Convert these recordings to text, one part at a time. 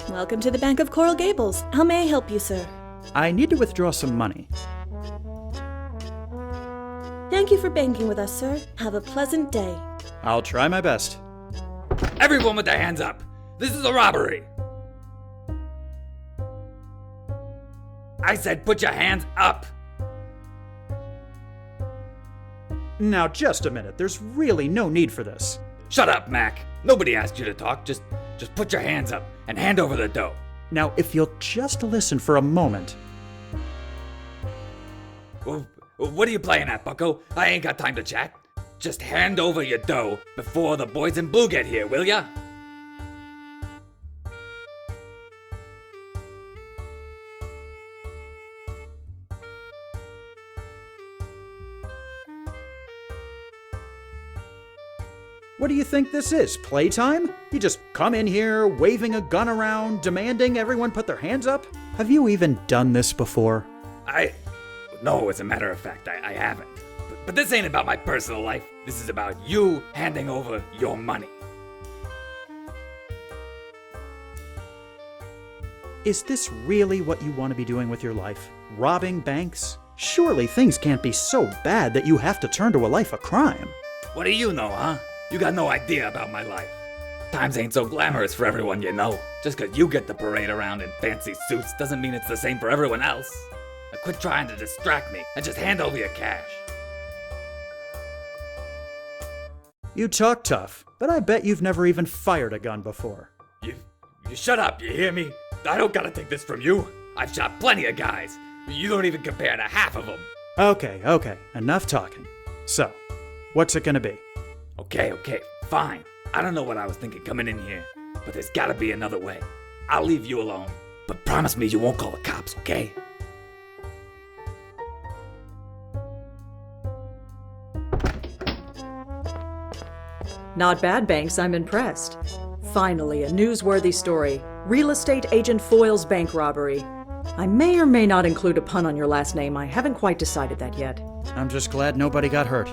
Welcome to the Bank of Coral Gables. How may I help you, sir? I need to withdraw some money. Thank you for banking with us, sir. Have a pleasant day. I'll try my best. Everyone with their hands up! This is a robbery! I said put your hands up! Now, just a minute. There's really no need for this. Shut up, Mac. Nobody asked you to talk. Just put your hands up and hand over the dough. Now, if you'll just listen for a moment. What are you playing at, bucko? I ain't got time to chat. Just hand over your dough before the boys in blue get here, will ya? What do you think this is, playtime? You just come in here, waving a gun around, demanding everyone put their hands up? Have you even done this before? No, as a matter of fact, I haven't. But this ain't about my personal life. This is about you handing over your money. Is this really what you want to be doing with your life? Robbing banks? Surely things can't be so bad that you have to turn to a life of crime. What do you know, huh? You got no idea about my life. Times ain't so glamorous for everyone you know. Just 'cause you get to parade around in fancy suits doesn't mean it's the same for everyone else. Now quit trying to distract me and just hand over your cash. You talk tough, but I bet you've never even fired a gun before. You shut up, you hear me? I don't gotta take this from you. I've shot plenty of guys. You don't even compare to half of them. Okay, enough talking. So, what's it gonna be? Okay, fine. I don't know what I was thinking coming in here, but there's gotta be another way. I'll leave you alone, but promise me you won't call the cops, okay? Not bad, Banks. I'm impressed. Finally, a newsworthy story. Real estate agent foils bank robbery. I may or may not include a pun on your last name. I haven't quite decided that yet. I'm just glad nobody got hurt.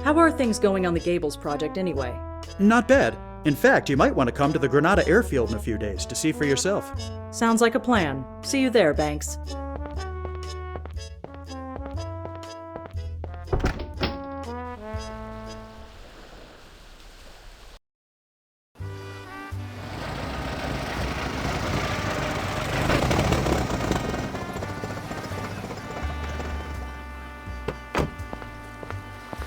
How are things going on the Gables project anyway? Not bad. In fact, you might want to come to the Granada airfield in a few days to see for yourself. Sounds like a plan. See you there, Banks.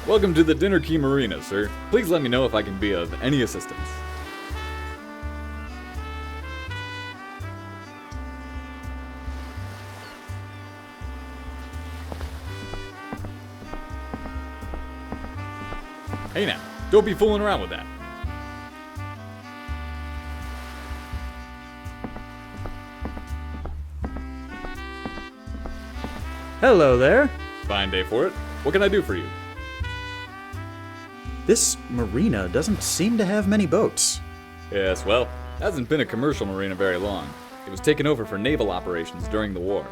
Welcome to the dinner Key Marina, sir. Please let me know if I can be of any assistance. Hey now, don't be fooling around with that. Hello there. Fine day for it. What can I do for you? This marina doesn't seem to have many boats. Yes, well, hasn't been a commercial marina very long. It was taken over for naval operations during the war.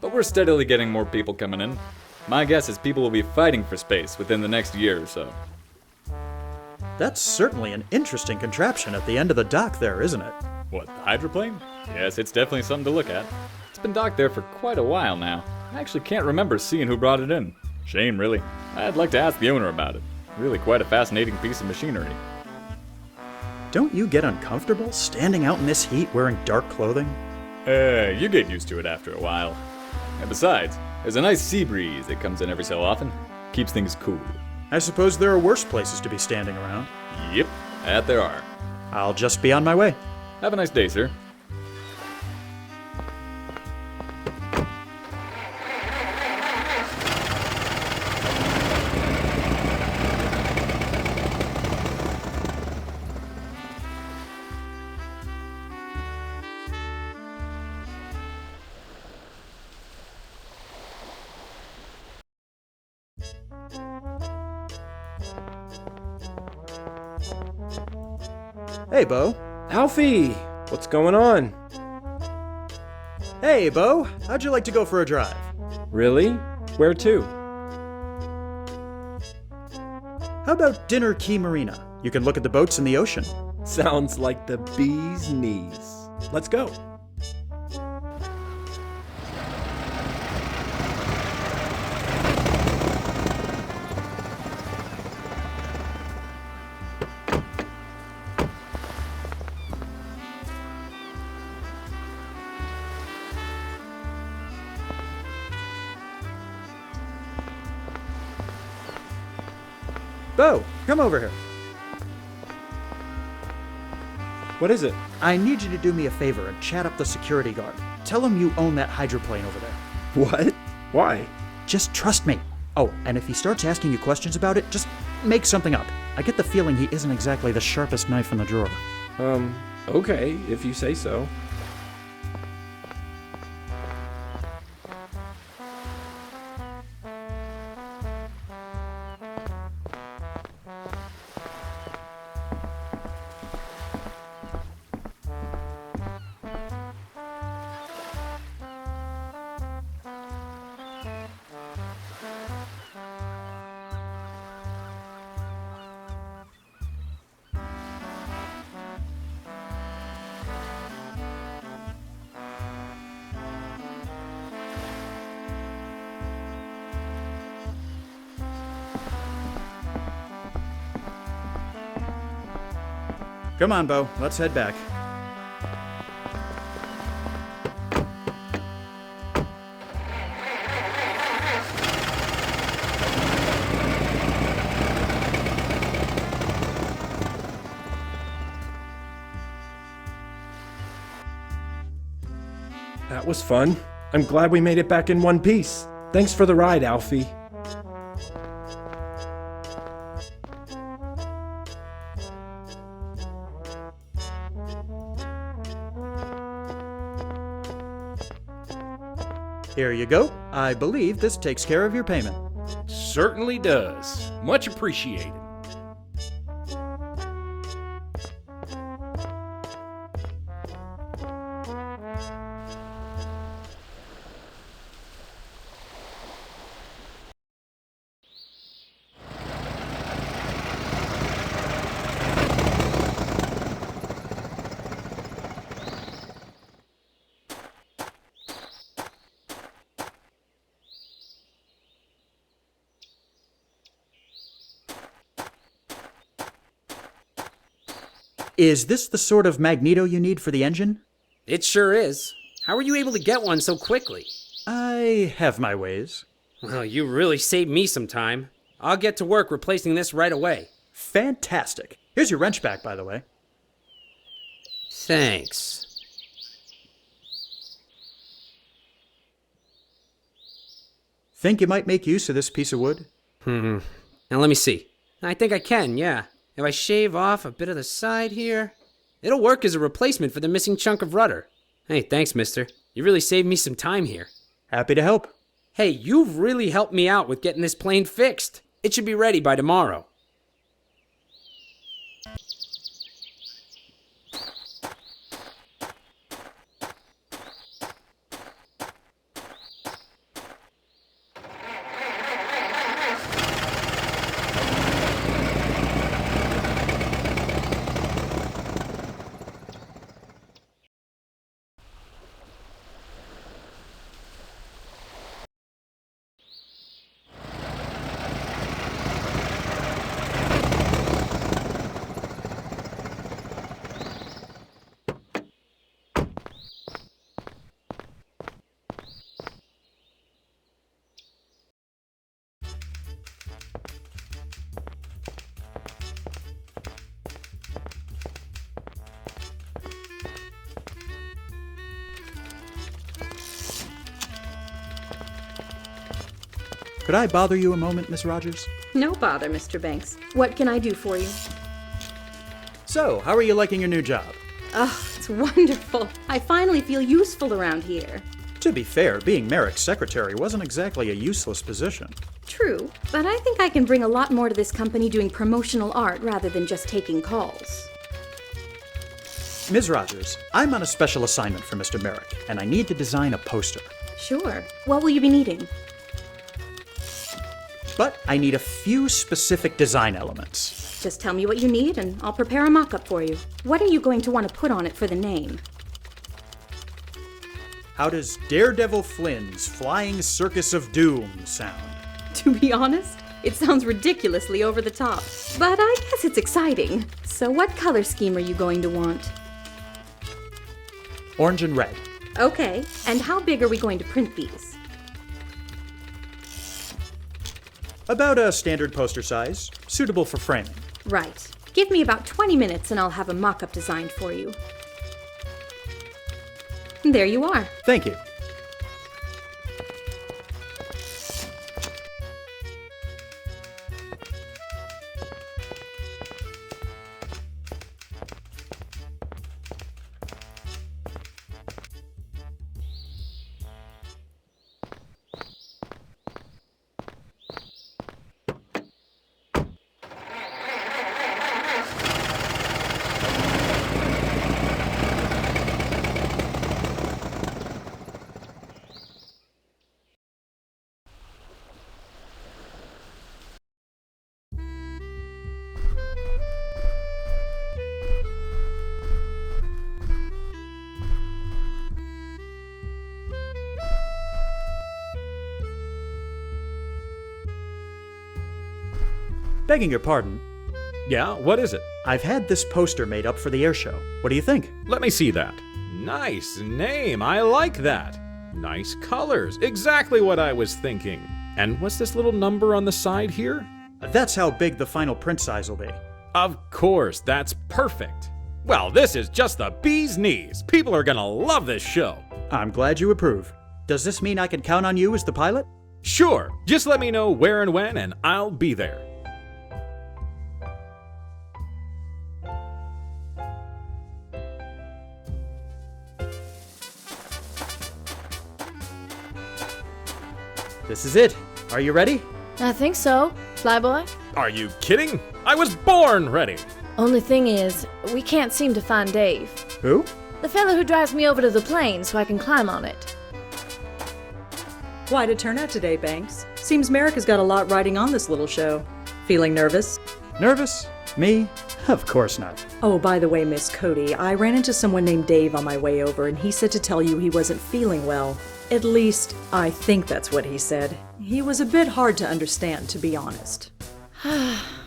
But we're steadily getting more people coming in. My guess is people will be fighting for space within the next year or so. That's certainly an interesting contraption at the end of the dock there, isn't it? What, the hydroplane? Yes, it's definitely something to look at. It's been docked there for quite a while now. I actually can't remember seeing who brought it in. Shame, really. I'd like to ask the owner about it. Really quite a fascinating piece of machinery. Don't you get uncomfortable standing out in this heat wearing dark clothing? You get used to it after a while. And besides, there's a nice sea breeze that comes in every so often. Keeps things cool. I suppose there are worse places to be standing around. Yep, that there are. I'll just be on my way. Have a nice day, sir. Hey, Bo. Alfie! What's going on? Hey, Bo. How'd you like to go for a drive? Really? Where to? How about dinner Key Marina? You can look at the boats in the ocean. Sounds like the bee's knees. Let's go. Bo, come over here. What is it? I need you to do me a favor and chat up the security guard. Tell him you own that hydroplane over there. What? Why? Just trust me. Oh, and if he starts asking you questions about it, just make something up. I get the feeling he isn't exactly the sharpest knife in the drawer. Okay, if you say so. Come on, Bo. Let's head back. That was fun. I'm glad we made it back in one piece. Thanks for the ride, Alfie. Here you go. I believe this takes care of your payment. Certainly does. Much appreciated. Is this the sort of magneto you need for the engine? It sure is. How were you able to get one so quickly? I have my ways. Well, you really saved me some time. I'll get to work replacing this right away. Fantastic. Here's your wrench back, by the way. Thanks. Think you might make use of this piece of wood? Now let me see. I think I can, yeah. If I shave off a bit of the side here, it'll work as a replacement for the missing chunk of rudder. Hey, thanks, mister. You really saved me some time here. Happy to help. Hey, you've really helped me out with getting this plane fixed. It should be ready by tomorrow. Could I bother you a moment, Miss Rogers? No bother, Mr. Banks. What can I do for you? So, how are you liking your new job? Oh, it's wonderful. I finally feel useful around here. To be fair, being Merrick's secretary wasn't exactly a useless position. True, but I think I can bring a lot more to this company doing promotional art rather than just taking calls. Ms. Rogers, I'm on a special assignment for Mr. Merrick, and I need to design a poster. Sure. What will you be needing? but I need a few specific design elements. Just tell me what you need and I'll prepare a mock-up for you. What are you going to want to put on it for the name? How does Daredevil Flynn's Flying Circus of Doom sound? To be honest, it sounds ridiculously over the top. But I guess it's exciting. So what color scheme are you going to want? Orange and red. Okay, and how big are we going to print these? About a standard poster size, suitable for framing. Right. Give me about 20 minutes and I'll have a mock-up designed for you. There you are. Thank you. Begging your pardon, Yeah, what is it? I've had this poster made up for the air show. What do you think? Let me see that. Nice name, I like that. Nice colors, exactly what I was thinking. And what's this little number on the side here? That's how big the final print size will be. Of course, that's perfect. Well, this is just the bee's knees. People are gonna love this show. I'm glad you approve. Does this mean I can count on you as the pilot? Sure, just let me know where and when, and I'll be there. This is it. Are you ready? I think so, Flyboy. Are you kidding? I was born ready. Only thing is, we can't seem to find Dave. Who? The fellow who drives me over to the plane so I can climb on it. Quite a turnout today, Banks. Seems Merrick has got a lot riding on this little show. Feeling nervous? Nervous? Me? Of course not. Oh, by the way, Miss Cody, I ran into someone named Dave on my way over, and he said to tell you he wasn't feeling well. At least, I think that's what he said. He was a bit hard to understand, to be honest.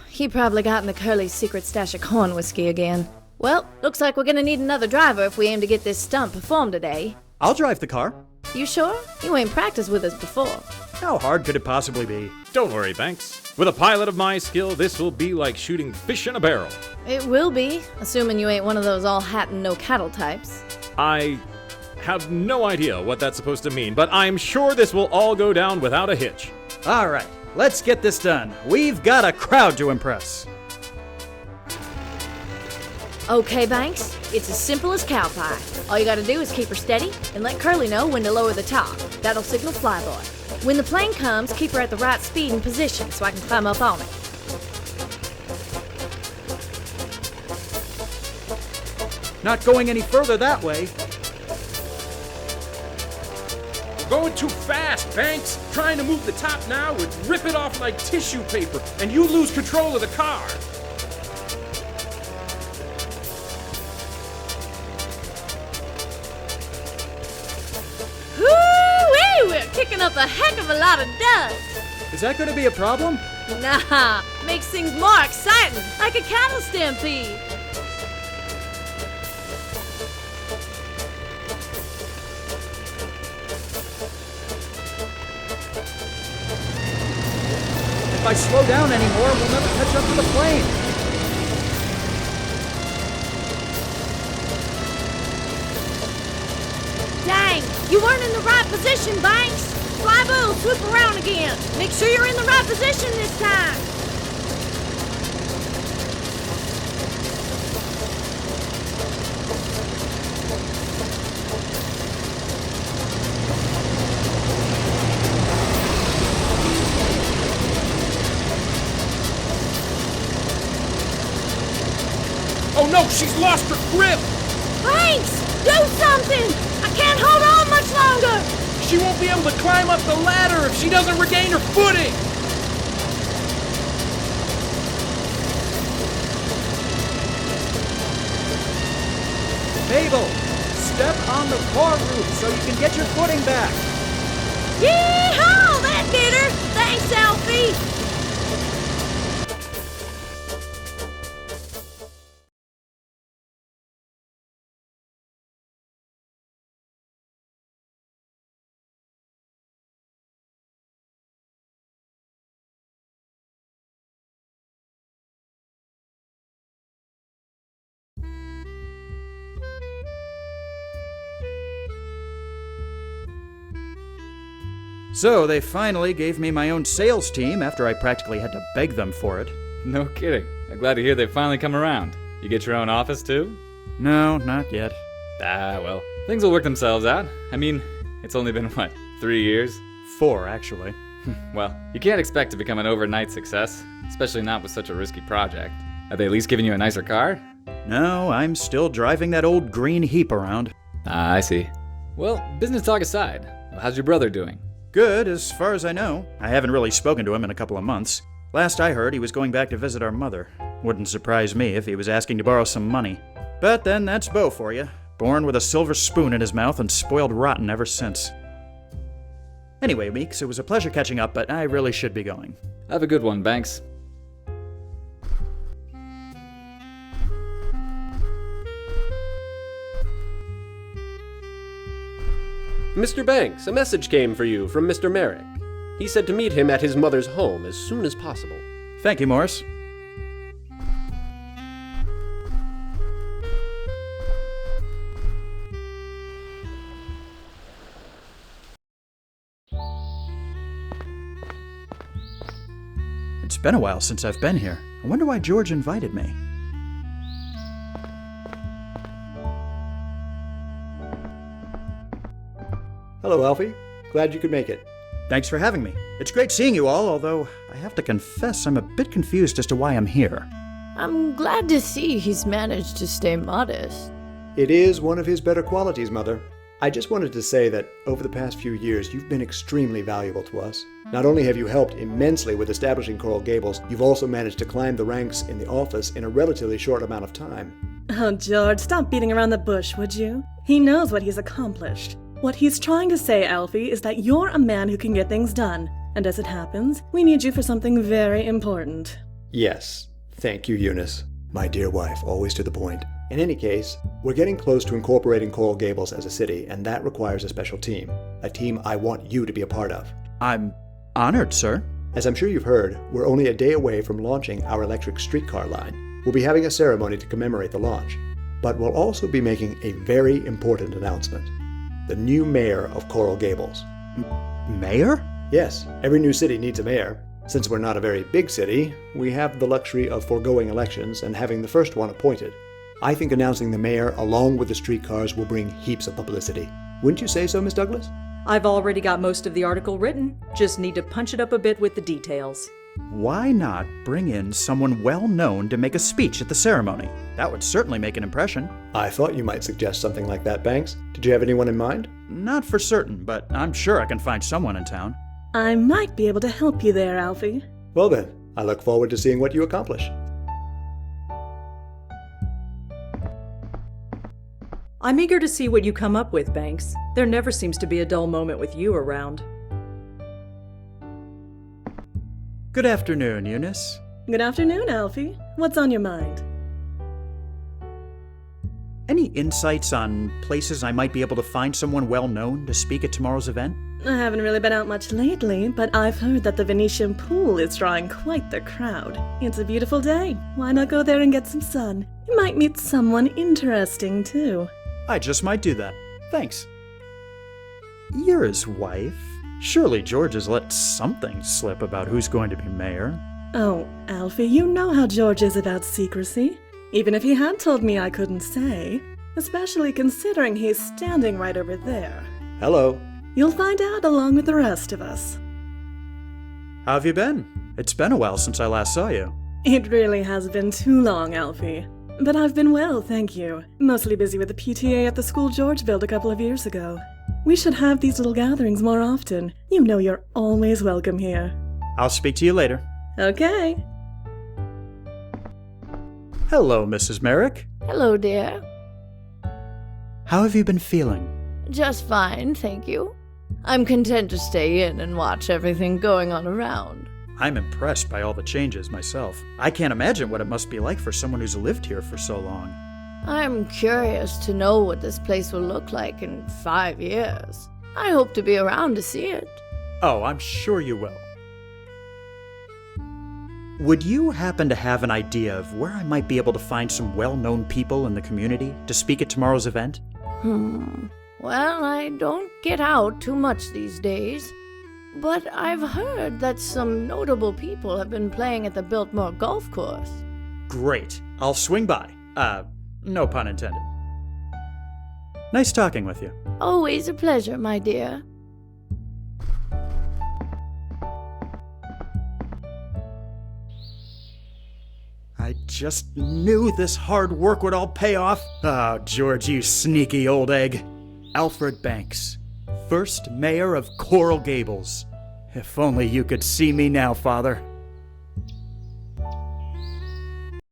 He probably got in the Curly's secret stash of corn whiskey again. Well, looks like we're gonna need another driver if we aim to get this stunt performed today. I'll drive the car. You sure? You ain't practiced with us before. How hard could it possibly be? Don't worry, Banks. With a pilot of my skill, this will be like shooting fish in a barrel. It will be, assuming you ain't one of those all hat and no cattle types. I have no idea what that's supposed to mean, but I'm sure this will all go down without a hitch. All right, let's get this done. We've got a crowd to impress. Okay, Banks, it's as simple as cow pie. All you gotta do is keep her steady and let Curly know when to lower the top. That'll signal Flyboy. When the plane comes, keep her at the right speed and position so I can climb up on it. Not going any further that way. Going too fast, Banks. Trying to move the top now would rip it off like tissue paper, and you lose control of the car. Woo-wee! We're kicking up a heck of a lot of dust. Is that going to be a problem? Nah, makes things more exciting, like a cattle stampede. If I slow down anymore, we'll never catch up to the plane. Dang, you weren't in the right position, Banks. Flyboy will swoop around again. Make sure you're in the right position this time. Oh no, she's lost her grip! Banks, do something! I can't hold on much longer! She won't be able to climb up the ladder if she doesn't regain her footing! table. Step on the car roof so you can get your footing back. Yee-haw! That did her! Thanks, Alfie! So they finally gave me my own sales team after I practically had to beg them for it. No kidding. I'm glad to hear they've finally come around. You get your own office too? No, not yet. Ah, well, things will work themselves out. I mean, it's only been, 3 years? 4, actually. Well, you can't expect to become an overnight success, especially not with such a risky project. Are they at least giving you a nicer car? No, I'm still driving that old green heap around. Ah, I see. Well, business talk aside, how's your brother doing? Good, as far as I know. I haven't really spoken to him in a couple of months. Last I heard, he was going back to visit our mother. Wouldn't surprise me if he was asking to borrow some money. But then that's Beau for you. Born with a silver spoon in his mouth and spoiled rotten ever since. Anyway, Meeks, it was a pleasure catching up, but I really should be going. Have a good one, Banks. Mr. Banks, a message came for you from Mr. Merrick. He said to meet him at his mother's home as soon as possible. Thank you, Morris. It's been a while since I've been here. I wonder why George invited me. Hello, Alfie. Glad you could make it. Thanks for having me. It's great seeing you all, although I have to confess I'm a bit confused as to why I'm here. I'm glad to see he's managed to stay modest. It is one of his better qualities, Mother. I just wanted to say that over the past few years, you've been extremely valuable to us. Not only have you helped immensely with establishing Coral Gables, you've also managed to climb the ranks in the office in a relatively short amount of time. Oh, George, stop beating around the bush, would you? He knows what he's accomplished. What he's trying to say, Alfie, is that you're a man who can get things done. And as it happens, we need you for something very important. Yes. Thank you, Eunice. My dear wife, always to the point. In any case, we're getting close to incorporating Coral Gables as a city, and that requires a special team. A team I want you to be a part of. I'm honored, sir. As I'm sure you've heard, we're only a day away from launching our electric streetcar line. We'll be having a ceremony to commemorate the launch. But we'll also be making a very important announcement. The new mayor of Coral Gables. Mayor? Yes, every new city needs a mayor. Since we're not a very big city, we have the luxury of foregoing elections and having the first one appointed. I think announcing the mayor along with the streetcars will bring heaps of publicity. Wouldn't you say so, Miss Douglas? I've already got most of the article written. Just need to punch it up a bit with the details. Why not bring in someone well-known to make a speech at the ceremony? That would certainly make an impression. I thought you might suggest something like that, Banks. Did you have anyone in mind? Not for certain, but I'm sure I can find someone in town. I might be able to help you there, Alfie. Well then, I look forward to seeing what you accomplish. I'm eager to see what you come up with, Banks. There never seems to be a dull moment with you around. Good afternoon, Eunice. Good afternoon, Alfie. What's on your mind? Any insights on places I might be able to find someone well-known to speak at tomorrow's event? I haven't really been out much lately, but I've heard that the Venetian pool is drawing quite the crowd. It's a beautiful day. Why not go there and get some sun? You might meet someone interesting, too. I just might do that. Thanks. You're his wife. Surely George has let something slip about who's going to be mayor. Oh, Alfie, you know how George is about secrecy. Even if he had told me, I couldn't say. Especially considering he's standing right over there. Hello. You'll find out along with the rest of us. How have you been? It's been a while since I last saw you. It really has been too long, Alfie. But I've been well, thank you. Mostly busy with the PTA at the school George built a couple of years ago. We should have these little gatherings more often. You know you're always welcome here. I'll speak to you later. Okay. Hello, Mrs. Merrick. Hello, dear. How have you been feeling? Just fine, thank you. I'm content to stay in and watch everything going on around. I'm impressed by all the changes myself. I can't imagine what it must be like for someone who's lived here for so long. I'm curious to know what this place will look like in 5 years. I hope to be around to see it. Oh, I'm sure you will. Would you happen to have an idea of where I might be able to find some well-known people in the community to speak at tomorrow's event? Well, I don't get out too much these days, but I've heard that some notable people have been playing at the Biltmore Golf Course. Great. I'll swing by. No pun intended. Nice talking with you. Always a pleasure, my dear. I just knew this hard work would all pay off. Oh, George, you sneaky old egg. Alfred Banks, first mayor of Coral Gables. If only you could see me now, Father.